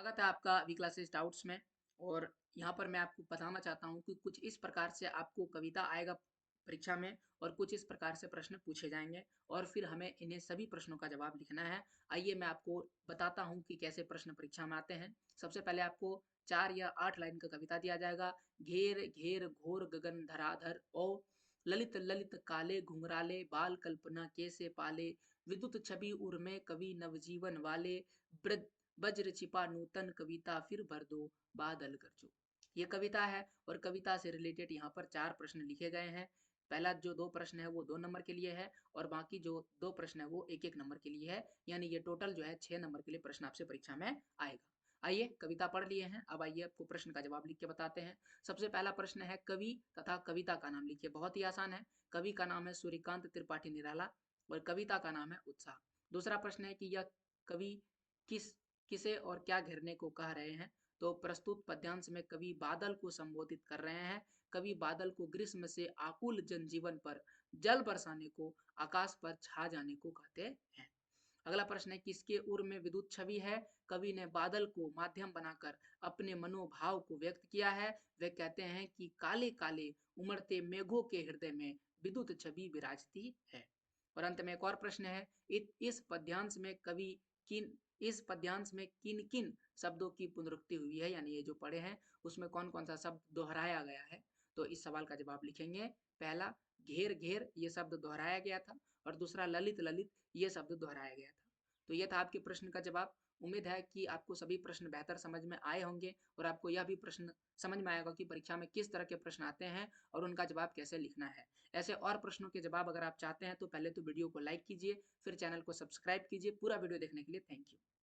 स्वागत है आपका वी क्लासेस डाउट्स में। और यहाँ पर मैं आपको बताना चाहता हूँ कि कुछ इस प्रकार से आपको कविता आएगा परीक्षा में और कुछ इस प्रकार से प्रश्न पूछे जाएंगे और फिर हमें इन्हें सभी प्रश्नों का जवाब लिखना है। आइए मैं आपको बताता हूँ कि कैसे प्रश्न परीक्षा में आते हैं। सबसे पहले आपको 4 या 8 लाइन का कविता दिया जाएगा। घेर घेर घोर गगन धराधर ओ ललित ललित काले घुंघराले बाल कल्पना कैसे पाले विद्युत छवि उर्मे कवि नवजीवन वाले ब्रज वज्र छिपा नूतन कविता फिर भर दो बादल गरजो। ये कविता है और कविता से रिलेटेड यहाँ पर 4 प्रश्न लिखे गए हैं। पहला जो 2 प्रश्न है वो 2 नंबर के लिए है और बाकी जो 2 प्रश्न है वो 1-1 नंबर के लिए है। यानी ये टोटल जो है 6 नंबर के लिए प्रश्न आपसे परीक्षा में आएगा। आइए कविता पढ़ लिए हैं, अब आइए आपको प्रश्न का जवाब लिख के बताते हैं। सबसे पहला प्रश्न है कवि तथा कविता का नाम लिखिए। बहुत ही आसान है। कवि का नाम है सूर्यकांत त्रिपाठी निराला और कविता का नाम है उत्साह। दूसरा प्रश्न है कि यह कवि किस किसे और क्या घेरने को कह रहे हैं। तो प्रस्तुत पद्यांश में कवि बादल को संबोधित कर रहे हैं। कवि बादल को ग्रीष्म से आकुल जनजीवन पर जल बरसाने को, आकाश पर छा जाने को कहते हैं। अगला प्रश्न है किसके उर में विद्युत छवि है। कवि ने बादल को माध्यम बनाकर अपने मनोभाव को व्यक्त किया है। वे कहते हैं कि काले काले उमड़ते मेघों के हृदय में विद्युत छवि विराजती है। और अंत में एक और प्रश्न है इस पद्यांश में कवि किन इस पद्यांश में किन किन शब्दों की पुनरुक्ति हुई है, यानी ये जो पढ़े हैं उसमें कौन कौन सा शब्द दोहराया गया है। तो इस सवाल का जवाब लिखेंगे। पहला घेर घेर ये शब्द दोहराया गया था और दूसरा ललित ललित ये शब्द दोहराया गया था। तो ये था आपके प्रश्न का जवाब। उम्मीद है कि आपको सभी प्रश्न बेहतर समझ में आए होंगे और आपको यह भी प्रश्न समझ में आएगा कि परीक्षा में किस तरह के प्रश्न आते हैं और उनका जवाब कैसे लिखना है। ऐसे और प्रश्नों के जवाब अगर आप चाहते हैं तो पहले तो वीडियो को लाइक कीजिए, फिर चैनल को सब्सक्राइब कीजिए। पूरा वीडियो देखने के लिए थैंक यू।